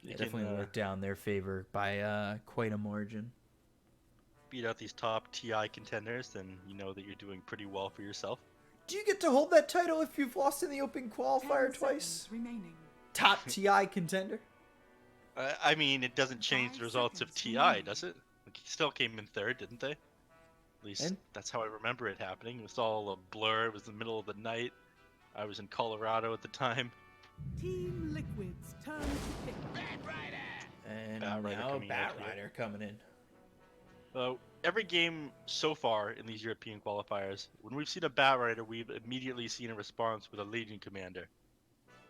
It can definitely worked out in their favor by quite a margin. beat out these top TI contenders, then you know that you're doing pretty well for yourself. Do you get to hold that title if you've lost in the open qualifier twice? Top TI contender? I mean, it doesn't change the results of TI, does it? Like, he still came in third, didn't they? At least And that's how I remember it happening. It was all a blur. It was the middle of the night. I was in Colorado at the time. Team Liquid's turn to pick. and Batrider now coming out here. Batrider coming in. So every game so far in these European qualifiers, when we've seen a Batrider, we've immediately seen a response with a Legion Commander.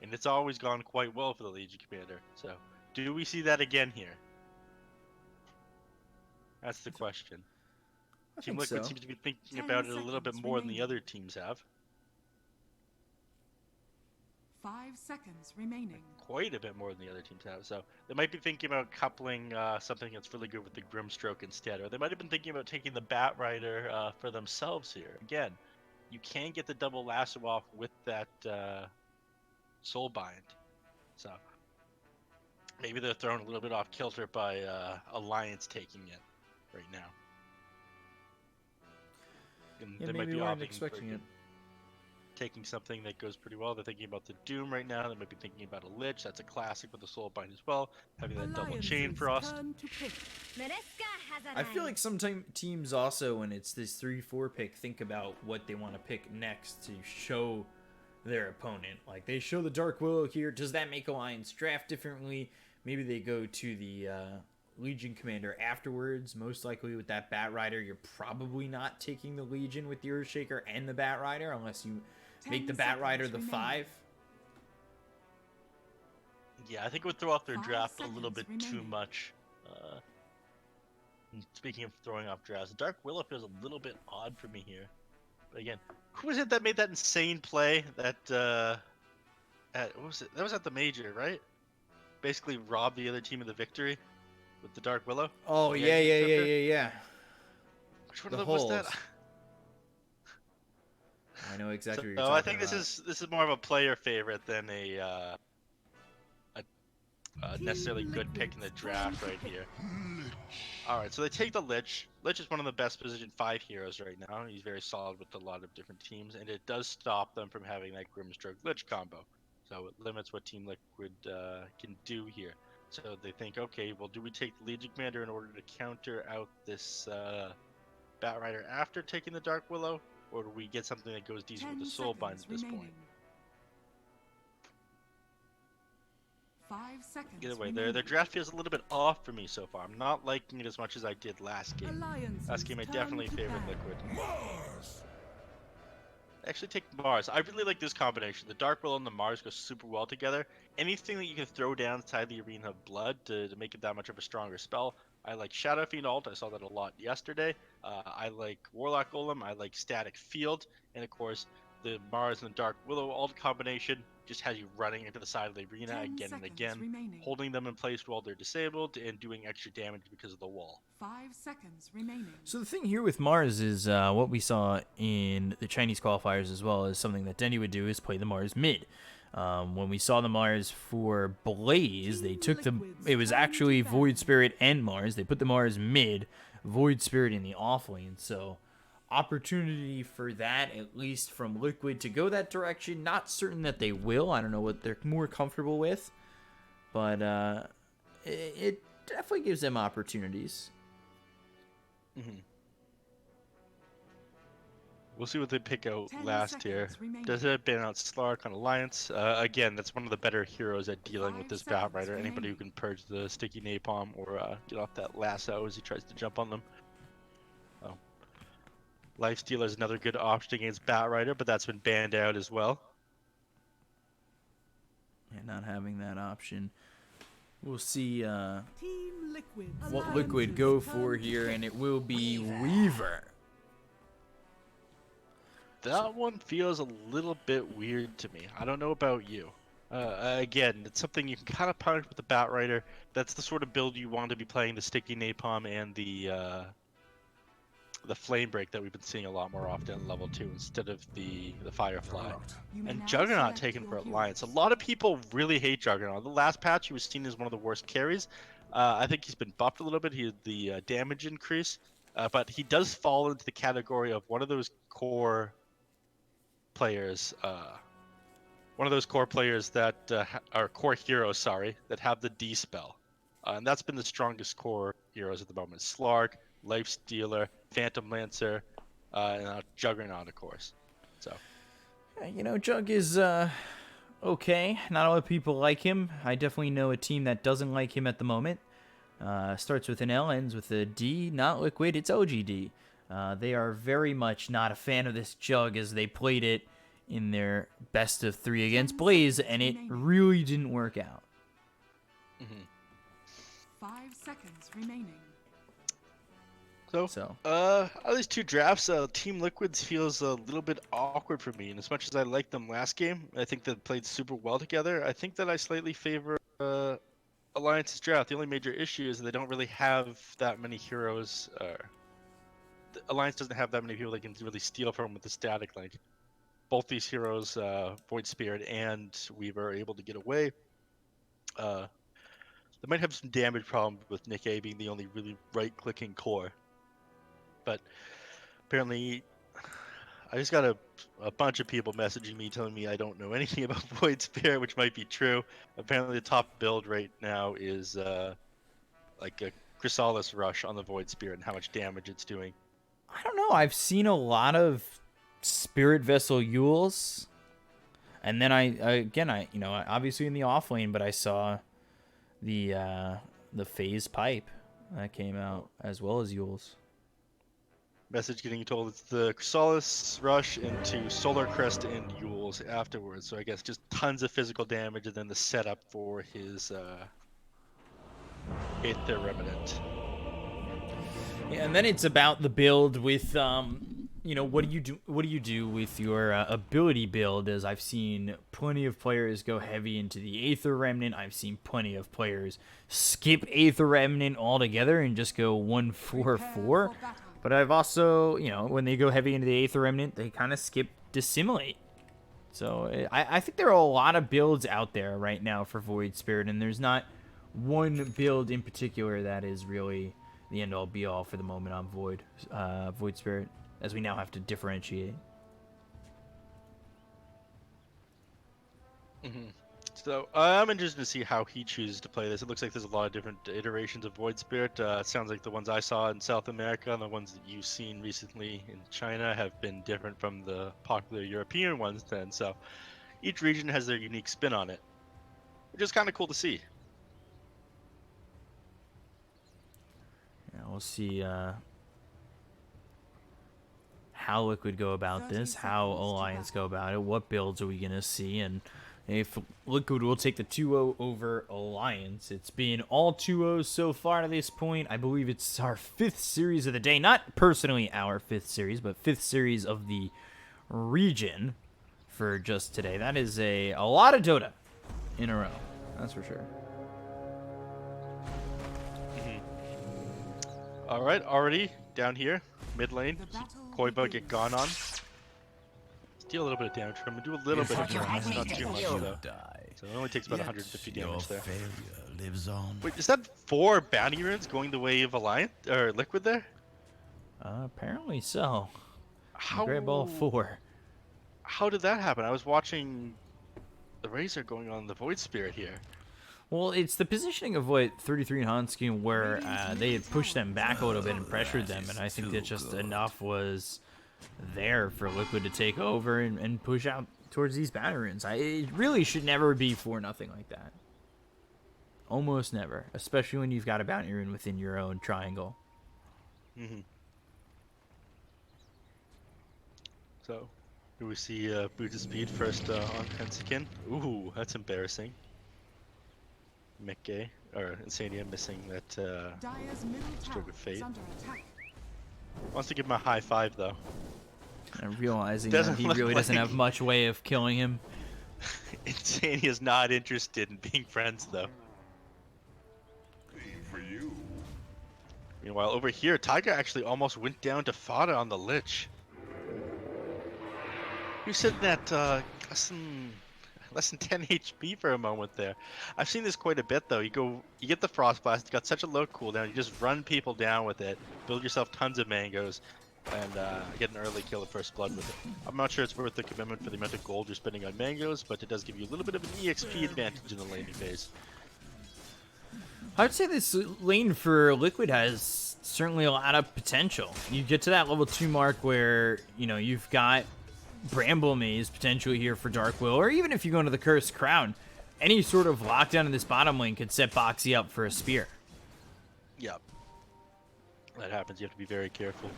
And it's always gone quite well for the Legion Commander. So, do we see that again here? That's the question. Team Liquid seems to be thinking about it a little bit more than the other teams have. 5 seconds remaining. Quite a bit more than the other teams have. So they might be thinking about coupling something that's really good with the Grimstroke instead. Or they might have been thinking about taking the Batrider for themselves here. Again, you can get the double lasso off with that Soulbind. So maybe they're thrown a little bit off kilter by Alliance taking it right now. And Yeah, they maybe might be weren't opting expecting for it. taking something that goes pretty well. They're thinking about the Doom right now. They might be thinking about a Lich. That's a classic with the Soulbind as well. Having that double chain frost. I feel like some teams also, when it's this 3-4 pick, think about what they want to pick next to show their opponent. Like, they show the Dark Willow here. Does that make Alliance draft differently? Maybe they go to the Legion Commander afterwards. Most likely with that Batrider, you're probably not taking the Legion with the Earthshaker and the Batrider unless you make the Batrider the 5. Yeah, I think it would throw off their draft a little bit too much. Speaking of throwing off drafts, Dark Willow feels a little bit odd for me here. But again, who was it that made that insane play that what was it? That was at the major, right? Basically robbed the other team of the victory with the Dark Willow. Oh, yeah. Which one of them was that? I know exactly what you're So talking I think about. this is more of a player favorite than a necessarily good pick in the draft right here. Alright, so they take the Lich. Lich is one of the best positioned 5 heroes right now. He's very solid with a lot of different teams, and it does stop them from having that Grimstroke Lich combo. So it limits what Team Liquid can do here. So they think, okay, well, do we take the Legion Commander in order to counter out this Batrider after taking the Dark Willow? Or do we get something that goes decent with the Soulbind at this point? 5 seconds. Either way, their draft feels a little bit off for me so far. I'm not liking it as much as I did last game. Last game I definitely favored Liquid. Mars! Actually take Mars. I really like this combination. The Dark Willow and the Mars go super well together. Anything that you can throw down inside the Arena of Blood to make it that much of a stronger spell. I like Shadow Fiend ult. I saw that a lot yesterday. I like Warlock Golem. I like Static Field. And of course, the Mars and the Dark Willow ult combination just has you running into the side of the arena again and again, holding them in place while they're disabled and doing extra damage because of the wall. 5 seconds remaining. So the thing here with Mars is what we saw in the Chinese qualifiers as well as something that Denny would do is play the Mars mid. When we saw the Mars for Blaze, they took it was actually Void Spirit and Mars. They put the Mars mid, Void Spirit in the off lane. So opportunity for that, at least from Liquid, to go that direction. Not certain that they will. I don't know what they're more comfortable with, but it definitely gives them opportunities. Mm-hmm. We'll see what they pick out last here. Does it ban out Slark on Alliance? Again, that's one of the better heroes at dealing with this Batrider. Anybody who can purge the sticky napalm or get off that lasso as he tries to jump on them. Lifesteal is another good option against Batrider, but that's been banned out as well. And not having that option. We'll see what Liquid go for here, and it will be Weaver. That one feels a little bit weird to me. I don't know about you. Again, it's something you can kind of punish with the Batrider. That's the sort of build you want to be playing, the Sticky Napalm and the flame break that we've been seeing a lot more often in level 2 instead of the Firefly. You may And now Juggernaut select taken your for heroes. Alliance. A lot of people really hate Juggernaut. The last patch, he was seen as one of the worst carries. I think he's been buffed a little bit. He had the damage increase, but he does fall into the category of one of those core players. One of those core players that are core heroes, sorry, that have the D spell. And that's been the strongest core heroes at the moment. Slark, Lifestealer, Phantom Lancer, and Juggernaut, of course. So. You know, Jug is okay. Not a lot of people like him. I definitely know a team that doesn't like him at the moment. Starts with an L, ends with a D. Not Liquid, it's OGD. They are very much not a fan of this Jug as they played it in their best of 3 against Blaze, and it really didn't work out. 5 seconds remaining. So, out of these 2 drafts, Team Liquids feels a little bit awkward for me. And as much as I liked them last game, I think they played super well together. I think that I slightly favor Alliance's draft. The only major issue is they don't really have that many heroes. The Alliance doesn't have that many people they can really steal from with the static link. Both these heroes, Void Spirit and Weaver, are able to get away. They might have some damage problems with Nick A being the only really right-clicking core. But apparently, I just got a bunch of people messaging me telling me I don't know anything about Void Spirit, which might be true. Apparently, the top build right now is like a Chrysalis Rush on the Void Spirit and how much damage it's doing. I don't know. I've seen a lot of Spirit Vessel Yules, and then I you know, obviously in the off lane, but I saw the Phase Pipe that came out as well as Yules. Message getting told it's the Chrysalis Rush into Solar Crest and Yules afterwards. So I guess just tons of physical damage and then the setup for his Aether Remnant. Yeah, and then it's about the build with you know, what do you do with your ability build? As I've seen plenty of players go heavy into the Aether Remnant. I've seen plenty of players skip Aether Remnant altogether and just go 1-4-4. But I've also, you know, when they go heavy into the Aether Remnant, they kind of skip Dissimulate. So I think there are a lot of builds out there right now for Void Spirit, and there's not one build in particular that is really the end-all be-all for the moment on Void Spirit, as we now have to differentiate. So I'm interested to see how he chooses to play this. It looks like there's a lot of different iterations of Void Spirit. It sounds like the ones I saw in South America and the ones that you've seen recently in China have been different from the popular European ones then. So each region has their unique spin on it, which is kind of cool to see. Yeah, we'll see how Liquid go about this, how Alliance go about it, what builds are we going to see, and if Liquid will take the 2-0 over Alliance. It's been all 2-0s so far to this point. I believe it's our 5th series of the day. Not personally our 5th series, but 5th series of the region for just today. That is a lot of Dota in a row. That's for sure. All right, already down here, mid lane. Koiba get gone on. Deal a little bit of damage from him. Do a little bit of damage, not too much though. So it only takes about 150 damage there. Lives on. Wait, is that 4 bounty runes going the way of Alliance or Liquid there? Apparently so. How? Grab all 4. How did that happen? I was watching the Razor going on the Void Spirit here. Well, it's the positioning of what 33 and Hansky where they had pushed them back a little bit and pressured them, and I think that just enough was there for Liquid to take over and push out towards these bounty runes. It really should never be 4-0 like that. Almost never, especially when you've got a bounty rune within your own triangle. So, do we see Boots of Speed first on Hensikin? Ooh, that's embarrassing. Mickey, or Insania missing that Stroke of Fate. Wants to give him a high 5 though. And realizing that he really doesn't have much way of killing him. Insania's not interested in being friends though. Meanwhile, over here, Taiga actually almost went down to Fada on the Lich. You said that less than 10 HP for a moment there. I've seen this quite a bit though. You get the Frost Blast, you got such a low cooldown, you just run people down with it, build yourself tons of mangoes, and get an early kill at first blood with it. I'm not sure it's worth the commitment for the amount of gold you're spending on mangoes, but it does give you a little bit of an EXP advantage in the laning phase. I would say this lane for Liquid has certainly a lot of potential. You get to that level 2 mark where, you know, you've got Bramble Maze potentially here for Dark Will, or even if you go into the Cursed Crown, any sort of lockdown in this bottom lane could set Boxy up for a spear. Yep. That happens. You have to be very careful.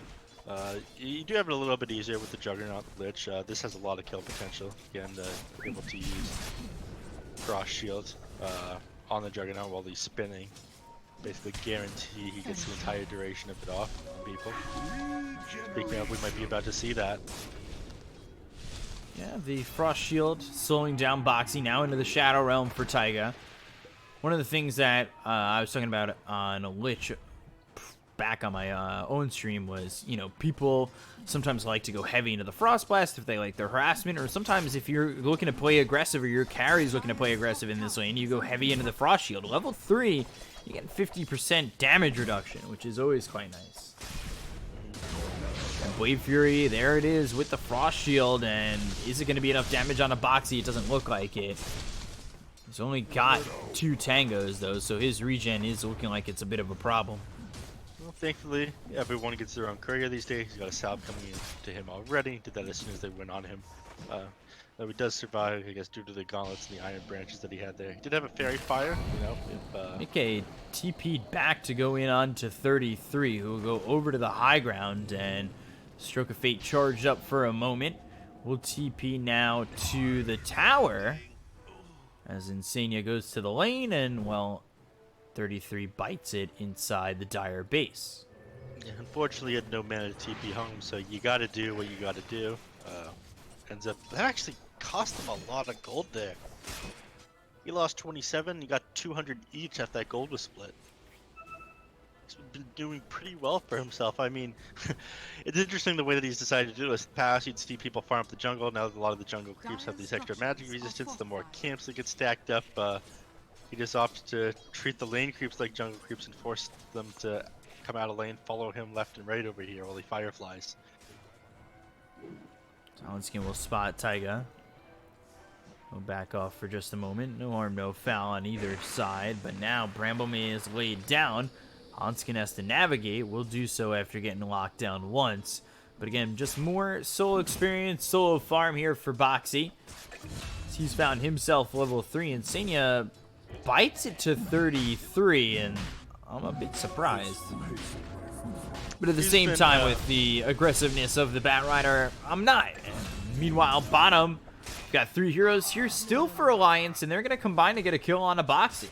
You do have it a little bit easier with the Juggernaut Lich. This has a lot of kill potential. Again, able to use Frost Shield on the Juggernaut while he's spinning. Basically guarantee he gets the entire duration of it off on people. Speaking of, we might be about to see that. Yeah, the Frost Shield slowing down Boxy now into the Shadow Realm for Taiga. One of the things that I was talking about on a Lich back on my own stream was, you know, people sometimes like to go heavy into the Frost Blast if they like their harassment, or sometimes if you're looking to play aggressive or your carry's looking to play aggressive in this lane, you go heavy into the Frost Shield. Level 3, you get 50% damage reduction, which is always quite nice. And Blade Fury, there it is with the Frost Shield, and is it going to be enough damage on a Boxy? It doesn't look like it. He's only got 2 tangos though, so his regen is looking like it's a bit of a problem. Well, thankfully, everyone gets their own courier these days. He's got a salve coming in to him already. Did that as soon as they went on him. Though he does survive, I guess, due to the gauntlets and the iron branches that he had there. He did have a fairy fire, you know. Mickey TP'd back to go in on to 33, who will go over to the high ground, and Stroke of Fate charged up for a moment. We'll TP now to the tower as Insania goes to the lane, and, well, 33 bites it inside the Dire base. Yeah, unfortunately, he had no mana to TP home, so you gotta do what you gotta do. Ends up, that actually cost him a lot of gold there. He lost 27, he got 200 each after that gold was split. He's been doing pretty well for himself. I mean, it's interesting the way that he's decided to do this. In the past, you'd see people farm up the jungle. Now that a lot of the jungle creeps have these extra magic resistance, the more camps that get stacked up, he just opts to treat the lane creeps like jungle creeps and force them to come out of lane, follow him left and right over here while he fireflies. Talonskin will spot Taiga. We'll back off for just a moment. No harm, no foul on either side. But now Bramble Maze is laid down. Hanskin has to navigate. Will do so after getting locked down once. But again, just more solo experience, solo farm here for Boxy. He's found himself level 3. And Insania bites it to 33, and I'm a bit surprised. But at the same time, with the aggressiveness of the Batrider, I'm not. And meanwhile, bottom, got 3 heroes here still for Alliance, and they're going to combine to get a kill on a Boxy.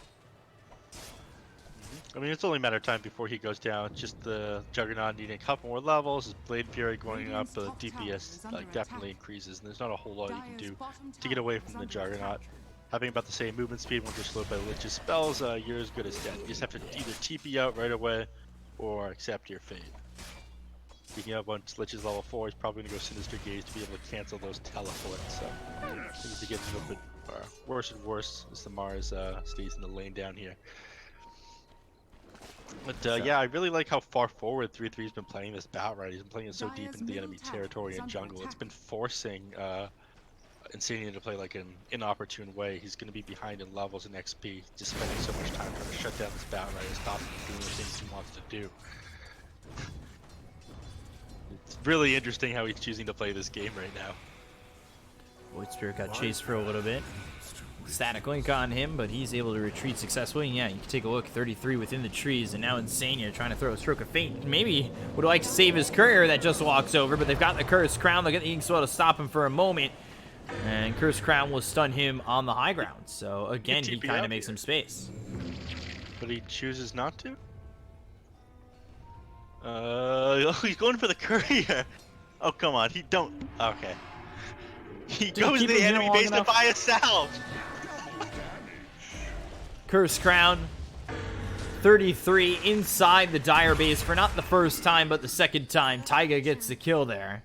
I mean, it's only a matter of time before he goes down. It's just the Juggernaut needing a couple more levels, his Blade Fury going up, the DPS definitely increases, and there's not a whole lot you can do to get away from the Juggernaut. Having about the same movement speed when you're slowed by Lich's spells, you're as good as dead. You just have to either TP out right away or accept your fate. Speaking of, once Lich is level 4, he's probably going to go Sinister Gaze to be able to cancel those teleports. So things are getting a little bit worse and worse as the Mars stays in the lane down here. But yeah, I really like how far forward 3-3's been playing this Batrider. He's been playing it so deep into the enemy territory and jungle. It's been forcing Insania to play like an inopportune way. He's going to be behind in levels and XP, just spending so much time trying to shut down this Batrider and stop him from doing the things he wants to do. It's really interesting how he's choosing to play this game right now. Void Spirit got chased for a little bit. Static Link on him, but he's able to retreat successfully. And yeah, you can take a look, 33 within the trees, and now Insania trying to throw a Stroke of Fate. Maybe would like to save his courier that just walks over, but they've got the Cursed Crown. They'll get the Ink Swell to stop him for a moment, and Cursed Crown will stun him on the high ground. So again, he kind of makes some space. But he chooses not to? He's going for the courier. Oh, come on. He don't. Okay. He goes to the enemy base to buy a salve. Cursed Crown 33 inside the Dire base for not the first time, but the second time. Taiga gets the kill there.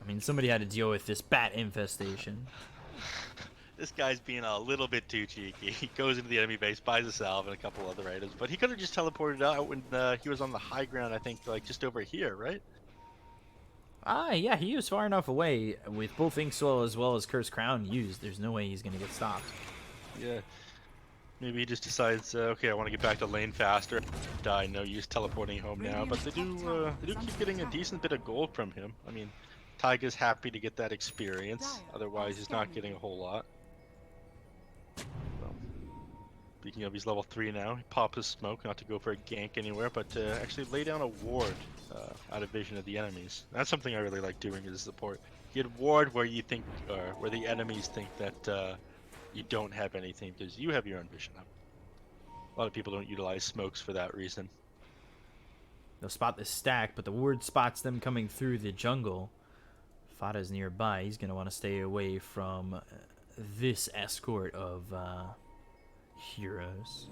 I mean, somebody had to deal with this bat infestation. This guy's being a little bit too cheeky. He goes into the enemy base, buys a salve and a couple other items, but he could have just teleported out when he was on the high ground, I think, like just over here, right? Yeah, he was far enough away with both Inkswell as well as Curse Crown used. There's no way he's going to get stopped. Yeah. Maybe he just decides, okay, I want to get back to lane faster. Die, no use teleporting home now. But they do keep getting a decent bit of gold from him. I mean, Taiga's happy to get that experience. Otherwise, he's not getting a whole lot. Well, speaking of, he's level 3 now. He pops his smoke, not to go for a gank anywhere, but to actually lay down a ward out of vision of the enemies. That's something I really like doing as a support. Get ward where you think, or where the enemies think that you don't have anything, because you have your own vision up. A lot of people don't utilize smokes for that reason. They'll spot the stack, but the ward spots them coming through the jungle. Fada's nearby. He's going to want to stay away from this escort of heroes.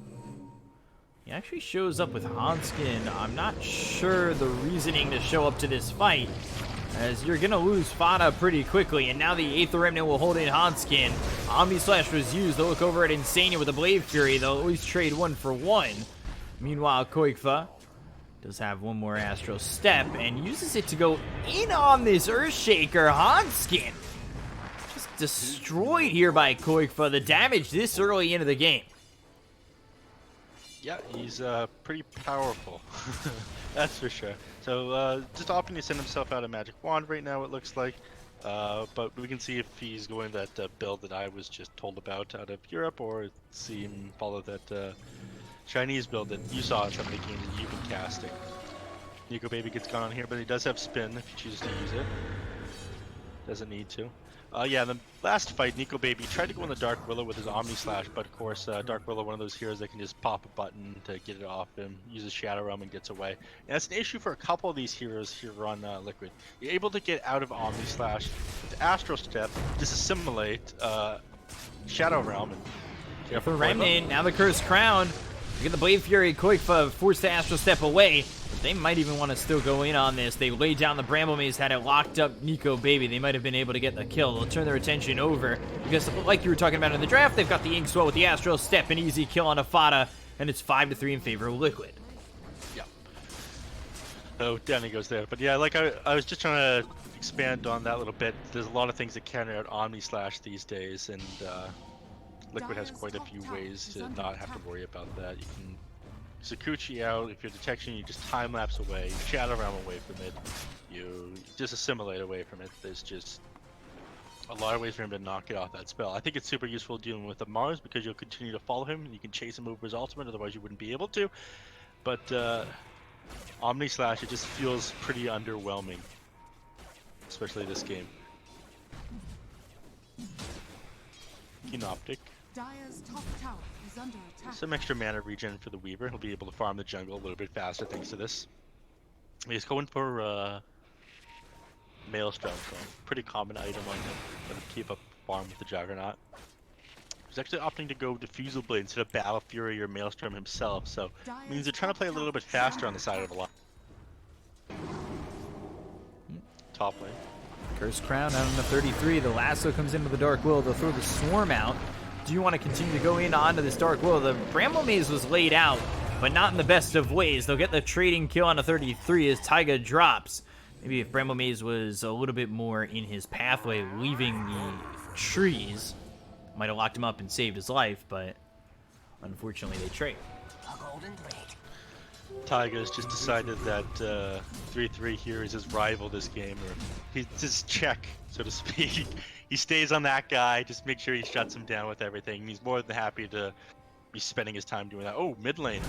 He actually shows up with Hanskin. I'm not sure the reasoning to show up to this fight, as you're going to lose Fada pretty quickly, and now the Aether Remnant will hold in Hanskin. Omni Slash was used. They'll look over at Insania with a Blade Fury. They'll always trade 1 for 1. Meanwhile, Koikfa does have one more Astral Step and uses it to go in on this Earthshaker. Hanskin just destroyed here by Koikfa. The damage this early into the game. Yeah, he's pretty powerful. That's for sure. So just opting to send himself out a magic wand right now, it looks like. But we can see if he's going that build that I was just told about out of Europe, or see him follow that Chinese build that you saw in some of the games that you've been casting. Nico Baby gets gone on here, but he does have spin if he chooses to use it. Doesn't need to. Yeah, in the last fight, Nico Baby tried to go on the Dark Willow with his Omni Slash, but of course, Dark Willow, one of those heroes that can just pop a button to get it off him, uses Shadow Realm and gets away. And that's an issue for a couple of these heroes here on Liquid. You're able to get out of Omni Slash with Astral Step, disassimilate Shadow Realm, and For Remnant, now the Cursed Crown. You get the Blade Fury, Koikfa forced to Astral Step away. But they might even want to still go in on this. They laid down the Bramble Maze, had it locked up Nico Baby. They might have been able to get the kill. They'll turn their attention over, because like you were talking about in the draft, they've got the Inkswell with the Astral Step, an easy kill on a Fada, and it's 5-3 in favor of Liquid. Yeah. So down he goes there. But yeah, like I was just trying to expand on that a little bit. There's a lot of things that counter out Omni Slash these days, and Liquid has quite a few ways to not have to worry about that. You can Sakuchi out. If you're detection, you just time lapse away, you Shadow Realm away from it, you just assimilate away from it. There's just a lot of ways for him to knock it off that spell. I think it's super useful dealing with the Mars, because you'll continue to follow him and you can chase him over his ultimate, otherwise you wouldn't be able to. But Omni Slash, it just feels pretty underwhelming, especially this game. Kinoptic. Dire's top tower is under attack. Some extra mana regen for the Weaver. He'll be able to farm the jungle a little bit faster thanks to this. He's going for Maelstrom, so pretty common item on him. Gonna keep up farm with the Juggernaut. He's actually opting to go Diffusal Blade instead of Battle Fury or Maelstrom himself, so it means they're trying to play a little bit faster on the side of the line. Top lane. Cursed Crown out on the 33. The lasso comes in with the Dark Will. They'll throw the Swarm out. Do you want to continue to go in onto this Dark Will? The Bramble Maze was laid out, but not in the best of ways. They'll get the trading kill on a 33 as Taiga drops. Maybe if Bramble Maze was a little bit more in his pathway, leaving the trees, might have locked him up and saved his life, but unfortunately they trade. Taiga's just decided that 3-3 here is his rival this game, or he's his check, so to speak. He stays on that guy, just make sure he shuts him down with everything. He's more than happy to be spending his time doing that. Oh, mid lane.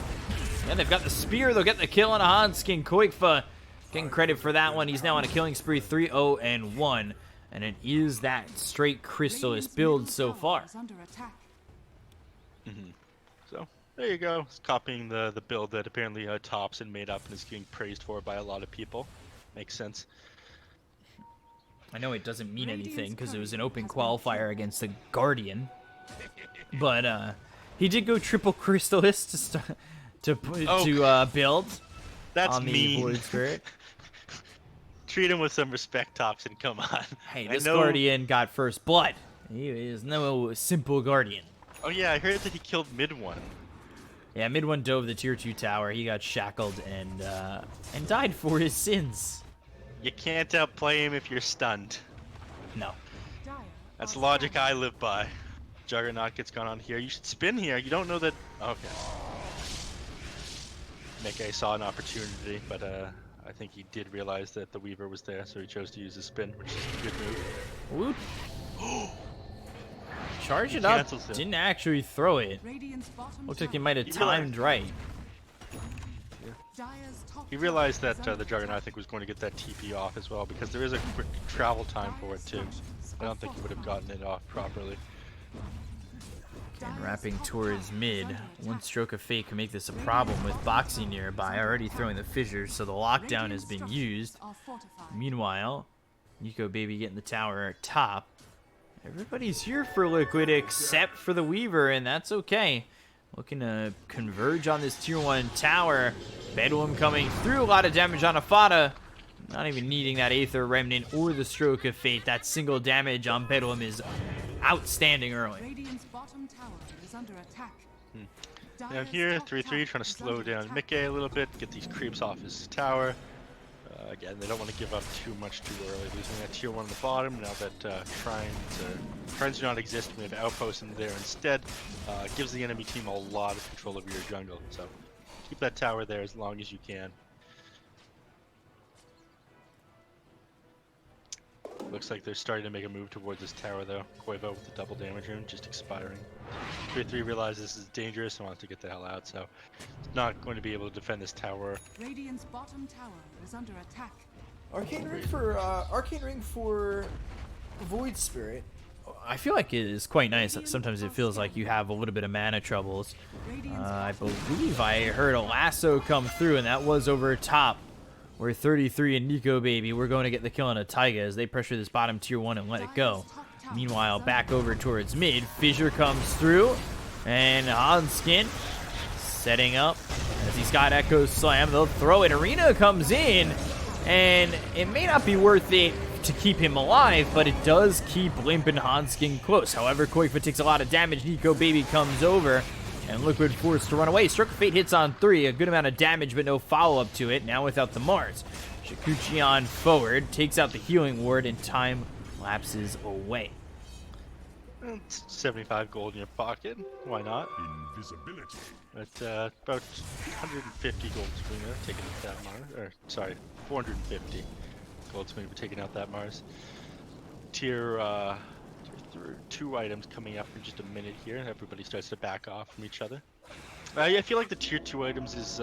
Yeah, they've got the spear. They'll get the kill on a Hanskin. Koikfa getting credit for that one. He's now on a killing spree, 3-0-1. And it is that straight Crystallis build so far. So, there you go. He's copying the build that apparently Tops and made up and is getting praised for by a lot of people. Makes sense. I know it doesn't mean anything because it was an open qualifier against the Guardian. But he did go triple Crystallis to build That's on the mean. Void Spirit. Treat him with some respect, Thompson. Come on. Hey, I this know... Guardian got first blood. He is no simple Guardian. Oh yeah, I heard that he killed mid one. Yeah, mid one dove the tier 2 tower. He got shackled and died for his sins. You can't outplay him if you're stunned. No. That's the logic I live by. Juggernaut gets gone on here. You should spin here. You don't know that... Okay. Mickey saw an opportunity, but I think he did realize that the Weaver was there, so he chose to use his spin, which is a good move. Whoop. Charge it up. Didn't actually throw it. Looked like he might have timed right. He realized that the Juggernaut, I think, was going to get that TP off as well, because there is a quick travel time for it, too. I don't think he would have gotten it off properly. And wrapping towards mid. One stroke of fate can make this a problem with Boxy nearby, already throwing the fissures, so the lockdown has been used. Meanwhile, Nico Baby getting the tower top. Everybody's here for Liquid except for the Weaver, and that's okay. Looking to converge on this tier 1 tower. Bedlam coming through, a lot of damage on Afada. Not even needing that Aether Remnant or the Stroke of Fate. That single damage on Bedlam is outstanding early. Down here, 3-3, trying to slow down Mickey a little bit, get these creeps off his tower. Again, they don't want to give up too much too early, losing that tier 1 on the bottom. Now that shrines do not exist, we have outposts in there instead. Gives the enemy team a lot of control over your jungle, so keep that tower there as long as you can. Looks like they're starting to make a move towards this tower though. Koiva with the double damage rune just expiring. 3-3 realizes this is dangerous and wants to get the hell out, so it's not going to be able to defend this tower. Radiant's bottom tower is under attack. Arcane ring for Void Spirit. I feel like it is quite nice. Sometimes it feels like you have a little bit of mana troubles. I believe I heard a lasso come through, and that was over top. Where 33 and Nico Baby, we're going to get the kill on a Taiga as they pressure this bottom tier 1 and let it go. Meanwhile, back over towards mid, Fissure comes through, and Hanskin setting up as he's got Echo Slam. They'll throw it. Arena comes in, and it may not be worth it to keep him alive, but it does keep Limp and Hanskin close. However, Koifa takes a lot of damage. Nico Baby comes over, and Liquid forced to run away. Stroke of Fate hits on 3, a good amount of damage, but no follow-up to it. Now without the Mars. Shikuchi on forward, takes out the healing ward, and time lapses away. 75 gold in your pocket, why not? Invisibility. At about 150 gold swing taking out that Mars. Or, sorry, 450 gold swing for taking out that Mars. Tier 2 items coming up in just a minute here. Everybody starts to back off from each other. I feel like the tier 2 items is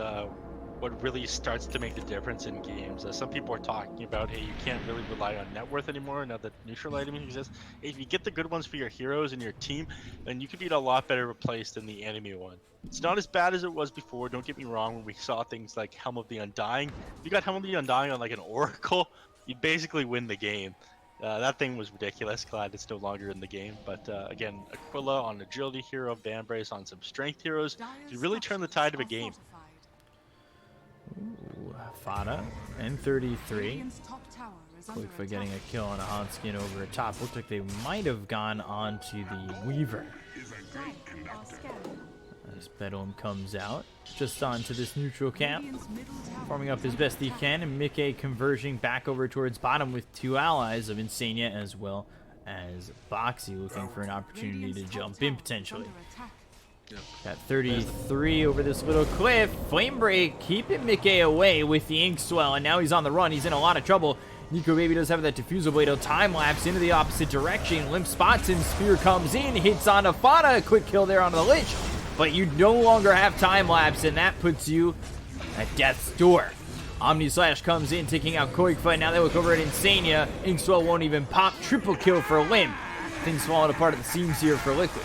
what really starts to make the difference in games. Some people are talking about, hey, you can't really rely on net worth anymore now that neutral items exist. If you get the good ones for your heroes and your team, then you could be a lot better replaced than the enemy one. It's not as bad as it was before, don't get me wrong, when we saw things like Helm of the Undying. If you got Helm of the Undying on like an Oracle, you'd basically win the game. That thing was ridiculous. Glad it's no longer in the game. But again, Aquila on agility hero, Vambrace on some strength heroes. You really turn the tide of a game. Ooh, Fada and 33. Quick for getting a kill on a Hanskin over top. Looked like they might have gone on to the Weaver. As Bedlam comes out, just onto this neutral camp, forming up as best he can, and Mickey converging back over towards bottom with 2 allies of Insania as well as Boxy looking for an opportunity to jump in potentially. Got 33 over this little cliff. Flame Break keeping Mickey away with the Ink Swell, and now he's on the run. He's in a lot of trouble. Nico Baby does have that Diffusal Blade. He'll time lapse into the opposite direction. Limp spots him. Spear comes in, hits on Afada. A quick kill there on the Lich. But you no longer have time lapse, and that puts you at death's door. Omni Slash comes in, taking out Koikfa. Now they look over at Insania. Inkswell won't even pop. Triple kill for Limp. Things falling apart at the seams here for Liquid.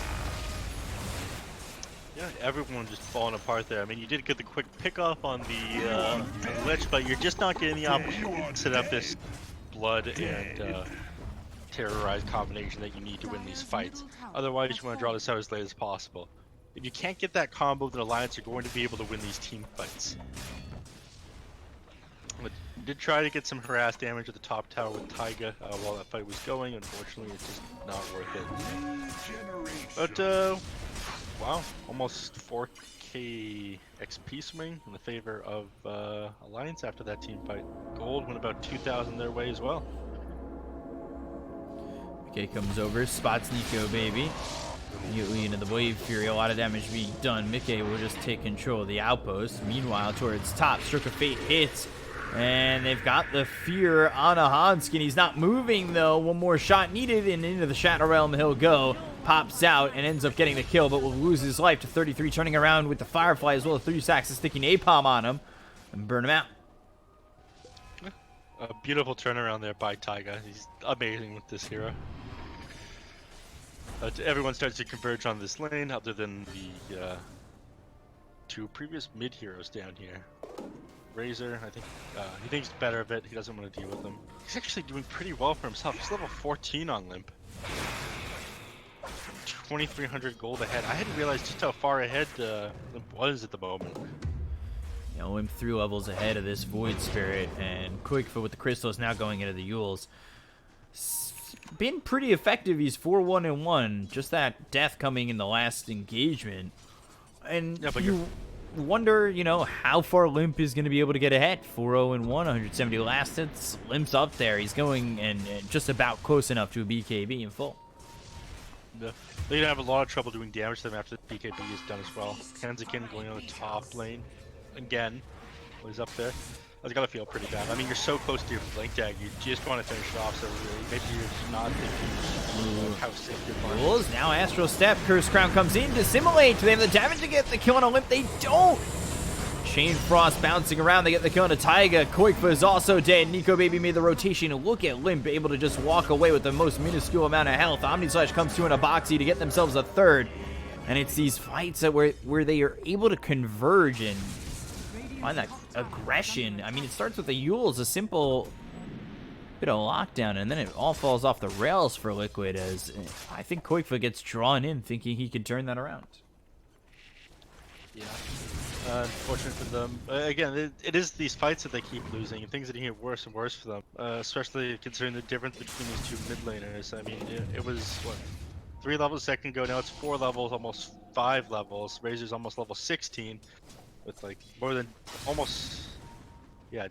Yeah, everyone just falling apart there. I mean, you did get the quick pickoff on the Lich, but you're just not getting the opportunity to set up this blood and terrorize combination that you need to win these fights. Otherwise, you want to draw this out as late as possible. If you can't get that combo, then Alliance are going to be able to win these team fights. But did try to get some harass damage at the top tower with Taiga while that fight was going. Unfortunately, it's just not worth it. But, wow, almost 4k XP swing in the favor of Alliance after that team fight. Gold went about 2,000 their way as well. Okay, comes over, spots Nico Baby. Immediately into the Wave Fury, a lot of damage being done. Mickey will just take control of the outpost. Meanwhile, towards top, Stroke of Fate hits. And they've got the fear on a Hanskin. He's not moving, though. One more shot needed, and into the Shadow Realm he'll go. Pops out and ends up getting the kill, but will lose his life to 33, turning around with the Firefly as well as 3 sacks of sticky napalm on him and burn him out. A beautiful turnaround there by Taiga. He's amazing with this hero. Everyone starts to converge on this lane, other than the 2 previous mid heroes down here. Razor, I think he thinks better of it. He doesn't want to deal with them. He's actually doing pretty well for himself. He's level 14 on Limp. 2,300 gold ahead. I hadn't realized just how far ahead Limp was at the moment. You know, Limp 3 levels ahead of this Void Spirit, and Quickfoot with the crystals now going into the Yules. Been pretty effective. He's 4-1-1. Just that death coming in the last engagement. And yeah, but you wonder, you know, how far Limp is going to be able to get ahead. 4-0-1, 170 last hits. Limp's up there. He's going and just about close enough to a BKB in full. Yeah. They're going to have a lot of trouble doing damage to them after the BKB is done as well. Kenzikin going on the top lane again. He's up there. That's gotta feel pretty bad. I mean, you're so close to your blink tag, you just want to finish it off, so really, maybe you're not thinking how sick your Rules, now Astral Step, Curse Crown comes in to simulate. Do they have the damage to get the kill on a Limp? They don't! Chain Frost bouncing around, they get the kill on a Taiga. Koikfa is also dead. Nico Baby made the rotation. Look at Limp able to just walk away with the most minuscule amount of health. Omni Slash comes through in a boxy to get themselves a third. And it's these fights that where they are able to converge and find that aggression. I mean, it starts with the Yules, a simple bit of lockdown, and then it all falls off the rails for Liquid as I think Koikfa gets drawn in thinking he can turn that around. Yeah. Unfortunate for them. Again, it is these fights that they keep losing, and things that get worse and worse for them, especially considering the difference between these 2 mid laners. I mean, it was, what, 3 levels a second ago, now it's 4 levels, almost 5 levels. Razor's almost level 16. With like more than almost, yeah,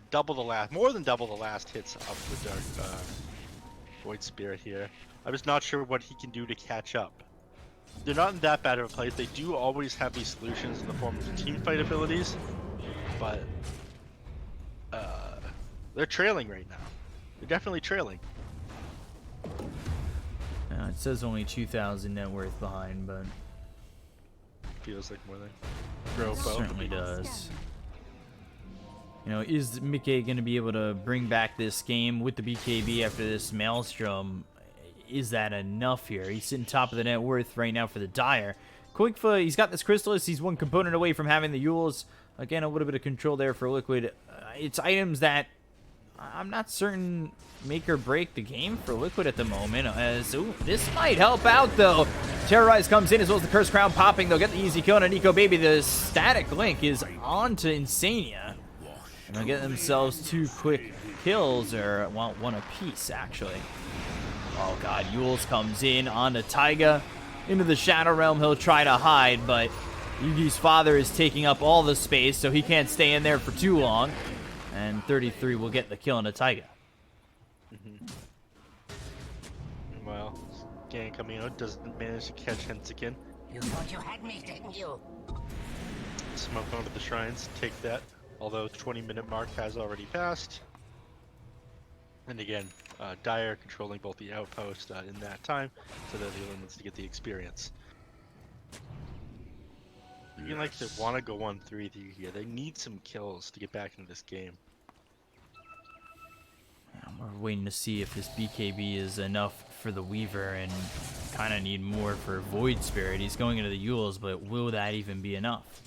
more than double the last hits of the Dark Void Spirit here. I'm just not sure what he can do to catch up. They're not in that bad of a place. They do always have these solutions in the form of team fight abilities, but they're trailing right now. They're definitely trailing. It says only 2,000 net worth behind, but feels like more than Grove. Certainly does. You know, is Mickey going to be able to bring back this game with the BKB after this Maelstrom? Is that enough here? He's sitting top of the net worth right now for the Dire. Quickfoot, he's got this Chrysalis. He's one component away from having the Yules. Again, a little bit of control there for Liquid. It's items that I'm not certain make or break the game for Liquid at the moment. As this might help out, though. Terrorize comes in as well as the Curse Crown popping. They'll get the easy kill on a Nico Baby. The static link is on to Insania. And they'll get themselves 2 quick kills, or well, 1 apiece, actually. Oh god, Yules comes in onto Taiga. Into the Shadow Realm, he'll try to hide, but Yugi's father is taking up all the space, so he can't stay in there for too long. And 33 will get the kill on a Taiga. Well, Gang Camino doesn't manage to catch Hensikin. You thought you had me, didn't you? Smoke onto the shrines, take that. Although the 20-minute mark has already passed. And again, Dire controlling both the outpost in that time, so that the other ones to get the experience. Even like they want to go on 3 here, they need some kills to get back into this game. We're waiting to see if this BKB is enough for the Weaver, and kind of need more for Void Spirit. He's going into the Yules, but will that even be enough?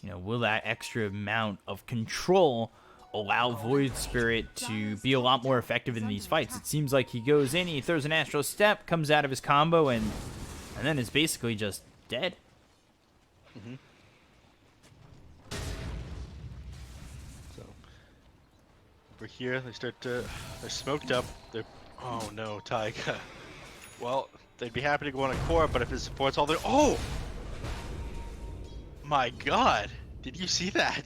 You know, will that extra amount of control allow Void Spirit to be a lot more effective in these fights? It seems like he goes in, he throws an Astral Step, comes out of his combo, and then is basically just dead. So over here, they're smoked up. Oh no, Taiga. Well, they'd be happy to go on a core, but if it supports all their my God, did you see that?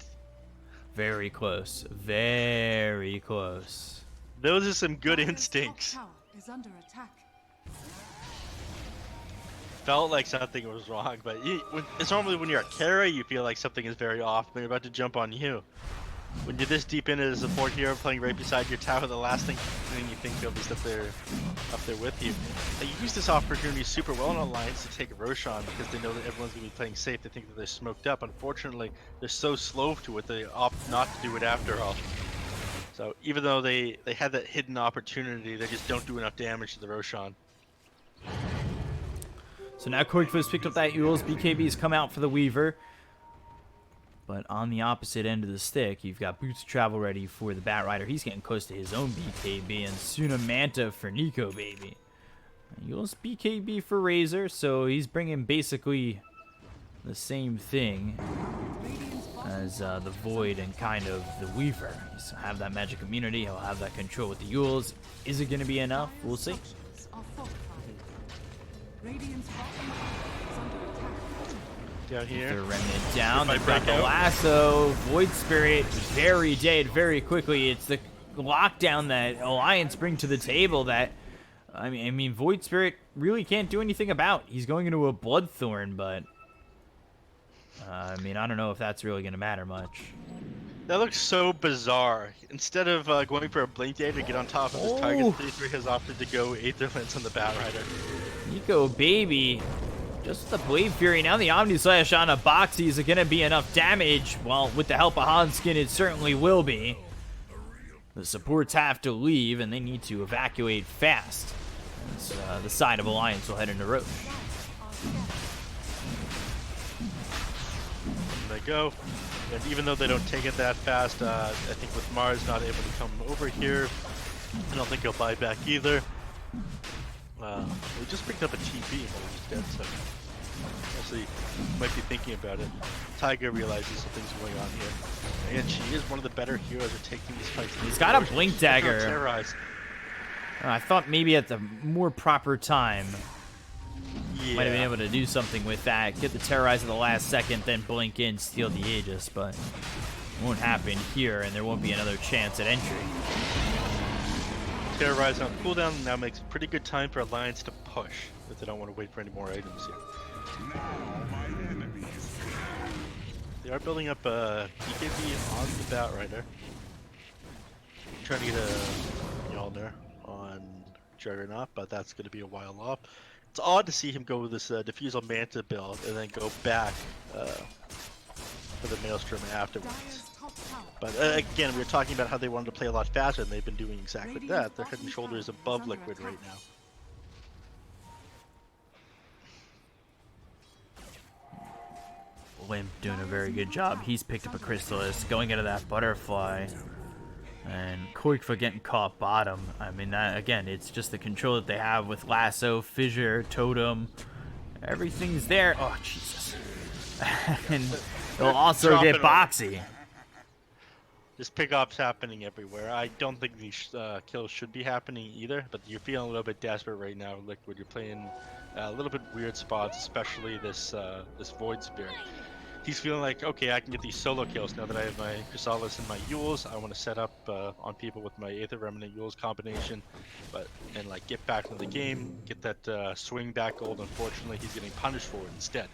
Very close. Very close. Those are some good Dire's instincts. top tower is under attack. Felt like something was wrong, but it's normally when you're a carry, you feel like something is very off, but they're about to jump on you. When you're this deep into the support hero playing right beside your tower, the last thing you think of is that they're up there with you. They use this opportunity super well in Alliance to take Roshan because they know that everyone's going to be playing safe. They think that they're smoked up. Unfortunately, they're so slow to it, they opt not to do it after all. So even though they had that hidden opportunity, they just don't do enough damage to the Roshan. So now Qualifier picked up that Euls. BKB's come out for the Weaver. But on the opposite end of the stick, you've got Boots of Travel ready for the Batrider. He's getting close to his own BKB, and Suna Manta for Nico, baby. Euls BKB for Razor, so he's bringing basically the same thing as the Void and kind of the Weaver. He'll have that magic immunity, he'll have that control with the Euls. Is it going to be enough? We'll see. Radiant's bottom tower is under attack. Down here. They're Remnant down. If I They've got break the out. lasso. Void Spirit very dead very quickly. It's the lockdown that Alliance bring to the table that, I mean, Void Spirit really can't do anything about. He's going into a Bloodthorn, but, I mean, I don't know if that's really going to matter much. That looks so bizarre. Instead of going for a Blink Day to get on top of this target, 3-3 has opted to go Aether Lance on the Batrider. Nico, baby. Just the Blade Fury. Now the Omni Slash on a Boxy. Is it going to be enough damage? Well, with the help of Hanskin, it certainly will be. The supports have to leave, and they need to evacuate fast. As, the side of Alliance will head into Roche. There they go. And even though they don't take it that fast, I think with Mars not able to come over here, I don't think he'll buy back either. We just picked up a TP and he's dead, so actually might be thinking about it. Taiga realizes something's going on here. And she is one of the better heroes at taking these fights. He's got a Blink Dagger. Terrorize. I thought maybe at the more proper time, Yeah. might have been able to do something with that. Get the Terrorize at the last second, then blink in, steal the Aegis, but it won't happen here, and there won't be another chance at entry. Terrorize on cooldown now makes pretty good time for Alliance to push, if they don't want to wait for any more items here. They are building up a BKB on the Batrider. Trying to get a Mjolnir on Juggernaut, but that's going to be a while off. It's odd to see him go with this Diffusal Manta build and then go back for the Maelstrom afterwards. Dire's top tower. But again, we were talking about how they wanted to play a lot faster, and they've been doing exactly that. They're head and shoulders above Liquid right now. Limp doing a very good job. He's picked up a Chrysalis, going into that Butterfly. And Qualifier getting caught bottom. I mean, that, again, it's just the control that they have with Lasso, Fissure, Totem. Everything's there. Oh, Jesus. And they'll also get Boxy. Just pickups happening everywhere. I don't think these kills should be happening either, but you're feeling a little bit desperate right now, Liquid. You're playing a little bit weird spots, especially this this Void Spirit. He's feeling like, okay, I can get these solo kills now that I have my Chrysalis and my Euls. I want to set up on people with my Aether Remnant Euls combination, and like get back into the game, get that swing back gold. Unfortunately, he's getting punished for it instead.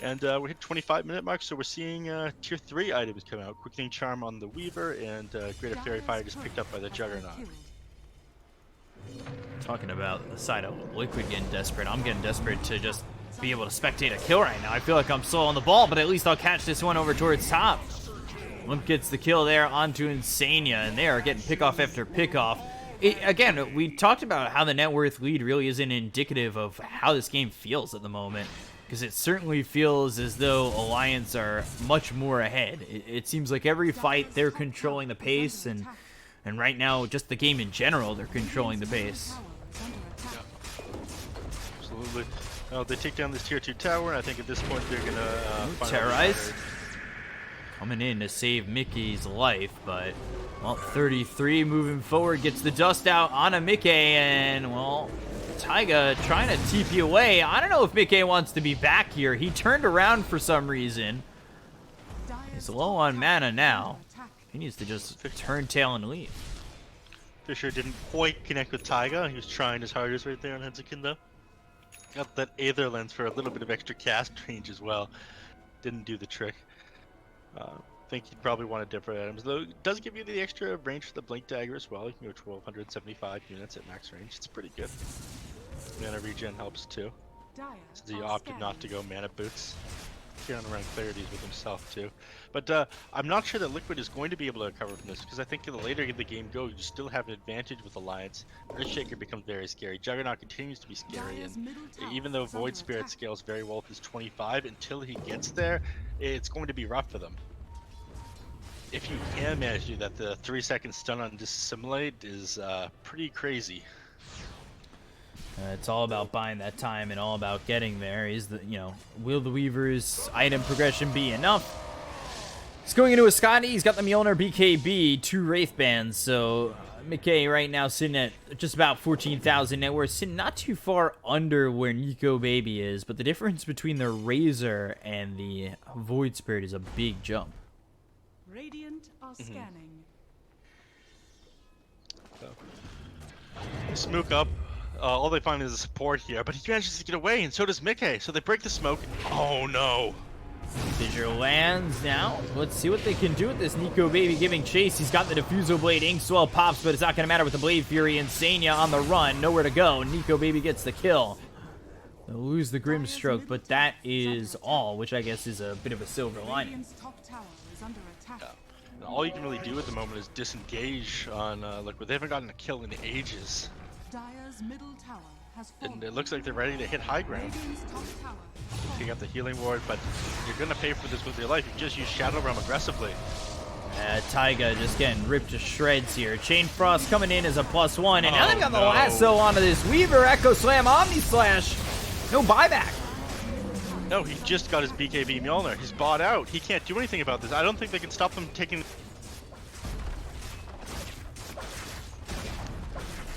And we hit 25-minute mark, so we're seeing tier 3 items come out. Quickening Charm on the Weaver, and Greater Fairy Fire just picked up by the Juggernaut. Talking about the side of Liquid getting desperate. I'm getting desperate to just be able to spectate a kill right now. I feel like I'm slow on the ball, but at least I'll catch this one over towards top. Limp gets the kill there onto Insania, and they are getting pickoff after pickoff. Again, we talked about how the net worth lead really isn't indicative of how this game feels at the moment, because it certainly feels as though Alliance are much more ahead. It seems like every fight they're controlling the pace, and right now, just the game in general, they're controlling the pace. Absolutely. Oh, they take down this tier 2 tower, and I think at this point they're gonna terrorize. Coming in to save Mickey's life, but well, 33 moving forward gets the dust out on a Mickey, and well, Taiga trying to TP away. I don't know if Mickey wants to be back here. He turned around for some reason. He's low on mana now. He needs to just turn tail and leave. Fisher didn't quite connect with Taiga. He was trying his hardest right there on Hensikin though. Got that Aether Lens for a little bit of extra cast range as well. Didn't do the trick. Think you'd probably want to different items, though it does give you the extra range for the Blink Dagger as well. You can go 1275 units at max range. It's pretty good. Mana regen helps too. So he opted not to go mana boots. Carrying around clarities with himself too. But I'm not sure that Liquid is going to be able to recover from this, because I think the later the game goes, you still have an advantage with Alliance. Earthshaker becomes very scary. Juggernaut continues to be scary, and even though Void Spirit scales very well with his 25, until he gets there, it's going to be rough for them. If you can manage to do that, the 3-second stun on Dissimulate is pretty crazy. It's all about buying that time and all about getting there. Is the will the Weaver's item progression be enough? He's going into a Scotty. He's got the Mjolnir BKB, 2 Wraith Bands. So McKay right now sitting at just about 14,000 net worth, sitting not too far under where Nico Baby is. But the difference between the Razor and the Void Spirit is a big jump. Radiant are scanning. Smoke up. All they find is a support here, but he manages to get away, and so does Mickey. So they break the smoke. Oh no! Fissure lands now. Let's see what they can do with this. Nico Baby giving chase. He's got the Diffusal Blade. Inkswell pops, but it's not going to matter with the Blade Fury. Insania on the run. Nowhere to go. Nico Baby gets the kill. They'll lose the Grim Stroke, but that is all, which I guess is a bit of a silver lining. All you can really do at the moment is disengage on Liquid. They haven't gotten a kill in ages. And it looks like they're ready to hit high ground. Take out the healing ward, but you're gonna pay for this with your life. You just use Shadow Realm aggressively. Taiga just getting ripped to shreds here. Chain Frost coming in as a +1, and now they've got the lasso onto this Weaver. Echo Slam, Omni Slash. No buyback. No, he just got his BKB Mjolnir. He's bought out. He can't do anything about this. I don't think they can stop them taking...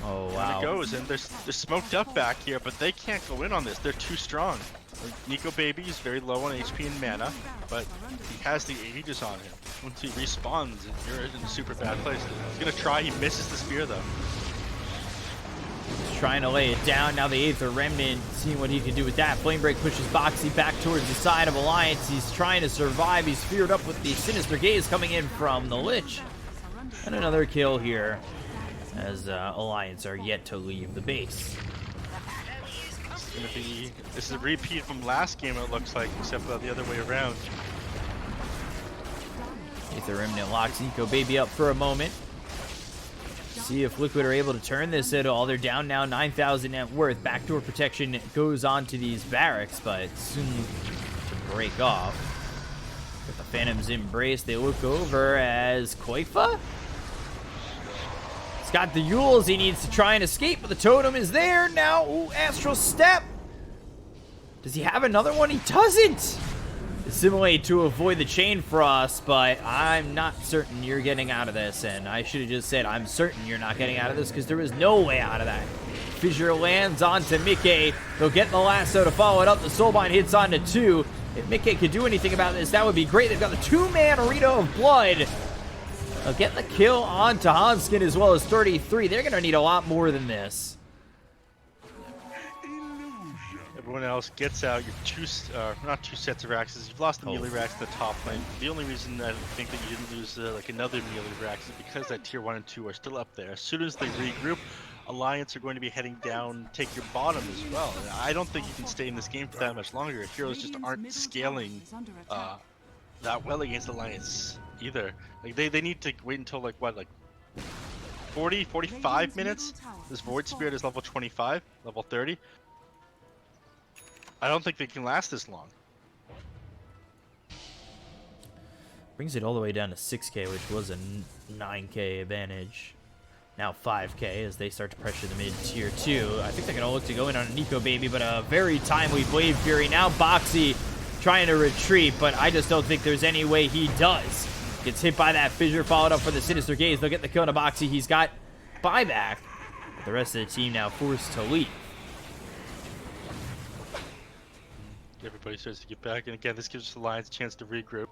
Oh, wow. There it goes, and they're smoked up back here, but they can't go in on this. They're too strong. Nico Baby is very low on HP and mana, but he has the Aegis on him. Once he respawns, you're in a super bad place. He's gonna try. He misses the spear, though. He's trying to lay it down. Now the Aether Remnant, seeing what he can do with that. Flame Break pushes Boxy back towards the side of Alliance. He's trying to survive. He's feared up with the Sinister Gaze coming in from the Lich. And another kill here, as Alliance are yet to leave the base. This is a repeat from last game, it looks like, except the other way around. Aether Remnant locks Nico Baby up for a moment. See if Liquid are able to turn this at all. They're down now 9,000 net worth. Backdoor protection goes on to these barracks, but soon to break off. With the Phantom's Embrace, they look over as Qualifier. He's got the Yules. He needs to try and escape, but the totem is there now. Ooh, Astral Step. Does he have another one? He doesn't. Assimilate to avoid the Chain Frost, but I'm not certain you're getting out of this, and I should have just said I'm certain you're not getting out of this, because there is no way out of that. Fissure lands onto Mickey. They'll get the lasso to follow it up. The Soulbind hits onto 2. If Mickey could do anything about this, that would be great. They've got the 2-man Arena of Blood. They'll get the kill onto Hanskin as well as 33. They're going to need a lot more than this. Everyone else gets out. You're not two sets of Raxes. You've lost the melee Rax in the top lane. The only reason I think that you didn't lose like another melee Rax is because that tier 1 and 2 are still up there. As soon as they regroup, Alliance are going to be heading down, take your bottom as well. And I don't think you can stay in this game for that much longer. Your heroes just aren't scaling that well against Alliance either. Like they need to wait until like 40, 45 minutes. This Void Spirit is level 25, level 30. I don't think they can last this long. Brings it all the way down to 6k, which was a 9k advantage. Now 5K as they start to pressure the mid tier 2. I think they're going to look to go in on a Nico Baby, but a very timely Blade Fury. Now Boxy trying to retreat, but I just don't think there's any way he does. Gets hit by that fissure, followed up for the Sinister Gaze. They'll get the kill on Boxy. He's got buyback. The rest of the team now forced to leave. Everybody starts to get back, and again, this gives the Lions a chance to regroup.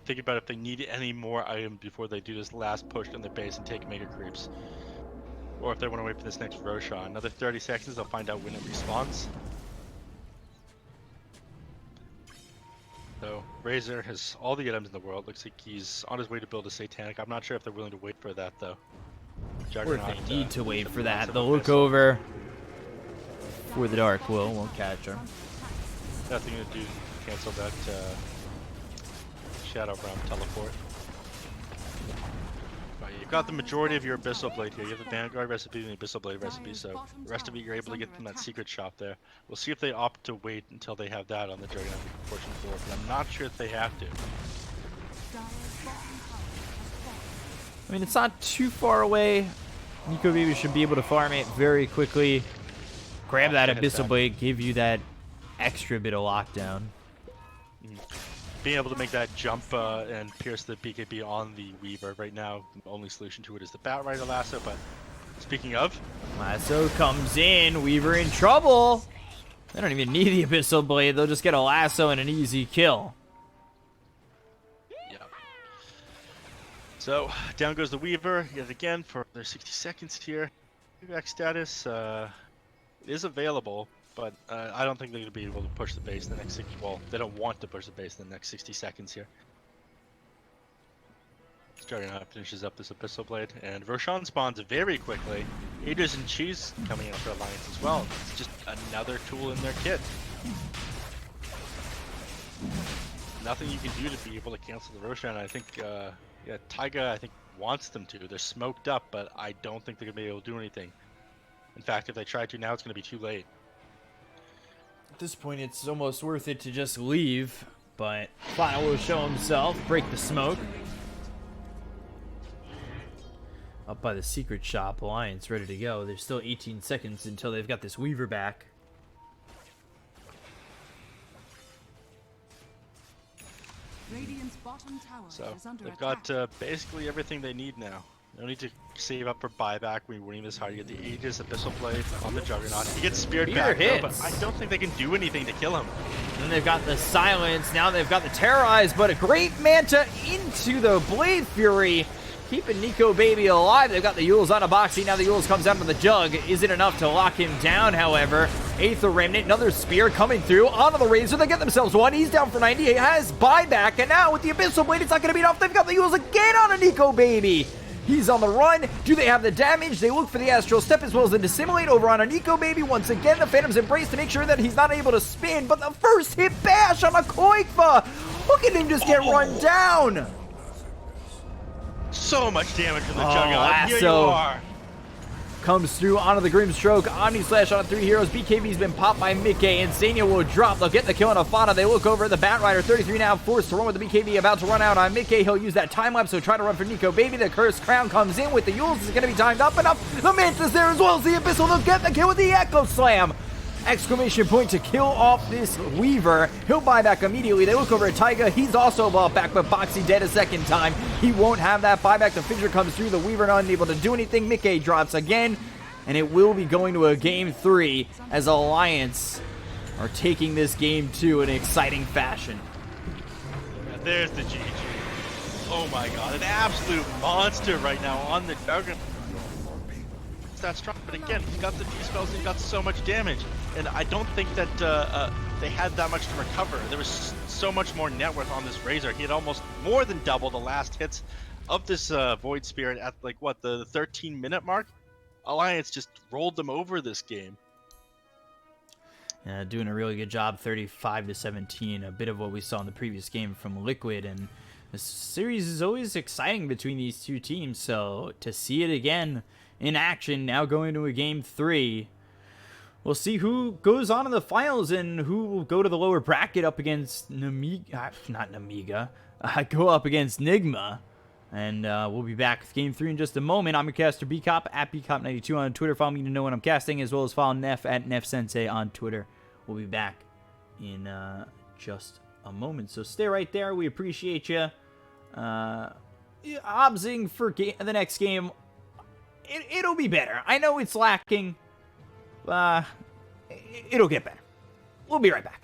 Think about if they need any more items before they do this last push on their base and take mega creeps. Or if they want to wait for this next Roshan. Another 30 seconds, they'll find out when it respawns. So, Razor has all the items in the world. Looks like he's on his way to build a Satanic. I'm not sure if they're willing to wait for that, though. Or if they need to wait for that, they'll look over for the Dark Will. Won't catch him. Nothing to do to cancel that Shadow Realm teleport. Right, you've got the majority of your Abyssal Blade here. You have the Vanguard recipe and the Abyssal Blade recipe, so the rest of it you're able to get from that secret shop there. We'll see if they opt to wait until they have that on the Juggernaut portion 4, but I'm not sure if they have to. I mean, it's not too far away. Nico Baby should be able to farm it very quickly. Grab that Abyssal Blade, give you that extra bit of lockdown. Being able to make that jump and pierce the BKB on the Weaver right now, the only solution to it is the Bat Rider lasso, but speaking of... Lasso comes in, Weaver in trouble. They don't even need the Abyssal Blade, they'll just get a lasso and an easy kill. Yeah. So, down goes the Weaver yet again for their 60 seconds here. Payback status is available. But I don't think they're going to be able to push the base the next 60. Well, they don't want to push the base in the next 60 seconds here. Juggernaut finishes up this Abyssal Blade, and Roshan spawns very quickly. Aders and Cheese coming out for Alliance as well. It's just another tool in their kit. Nothing you can do to be able to cancel the Roshan. I think, yeah, Taiga, I think, wants them to. They're smoked up, but I don't think they're going to be able to do anything. In fact, if they try to now, it's going to be too late. At this point, it's almost worth it to just leave, but Final will show himself, break the smoke. Up by the secret shop, Alliance ready to go. There's still 18 seconds until they've got this Weaver back. Radiant's bottom tower So is under they've attack. got basically everything they need now. No need to save up for buyback when you're winning this hard. You get the Aegis Abyssal Blade on the Juggernaut. He gets speared Spear back, though, hits. but I don't think they can do anything to kill him. Then they've got the Silence. Now they've got the Terrorize, but a great Manta into the Blade Fury. Keeping Nico Baby alive. They've got the Yules on a Boxy. Now the Yules comes down to the Jug. Is it enough to lock him down, however? Aether Remnant, another spear coming through. Onto the Razor. They get themselves one. He's down for 90. He has buyback. And now with the Abyssal Blade, it's not going to be enough. They've got the Yules again on a Nico Baby. He's on the run. Do they have the damage? They look for the Astral Step as well as the Dissimulate over on a Nico Baby. Once again, the Phantom's Embrace to make sure that he's not able to spin. But the first hit bash on a Koikfa. Look at him just get run down. So much damage from the Juggernaut. Here you lasso. are. Comes through onto the Grim Stroke. Omni Slash on 3 heroes. BKB's been popped by Mickey, and Zania will drop. They'll get the kill on Afana. They look over at the Bat Rider. 33 now, forced to run with the BKB. About to run out on Mickey. He'll use that time lapse, so try to run for Nico Baby. The Cursed Crown comes in with the Yules. Is it going to be timed up enough? The Manta's there as well as the Abyssal. They'll get the kill with the Echo Slam. Exclamation point to kill off this Weaver. He'll buy back immediately. They look over at Taiga. He's also bought back, but Boxy dead a second time. He won't have that buyback. The Fissure comes through. The Weaver not able to do anything. Mickey drops again. And it will be going to a game 3 as Alliance are taking this game 2 in an exciting fashion. Yeah, there's the GG. Oh my god, an absolute monster right now on the Juggernaut. It's that strong, but again, he's got the D-spells and he's got so much damage. And I don't think that they had that much to recover. There was so much more net worth on this Razor. He had almost more than double the last hits of this Void Spirit at like what, the 13-minute mark? Alliance just rolled them over this game. Doing a really good job, 35-17, a bit of what we saw in the previous game from Liquid, and this series is always exciting between these two teams, so to see it again in action, now going to a game 3, we'll see who goes on in the finals and who will go to the lower bracket up against go up against Nigma. And we'll be back with Game 3 in just a moment. I'm your caster, Bkop, at Bkop92 on Twitter. Follow me to know when I'm casting, as well as follow Neph at nephsensei on Twitter. We'll be back in just a moment. So stay right there. We appreciate you. Obsing for the next game. It'll be better. I know it's lacking. It'll get better. We'll be right back.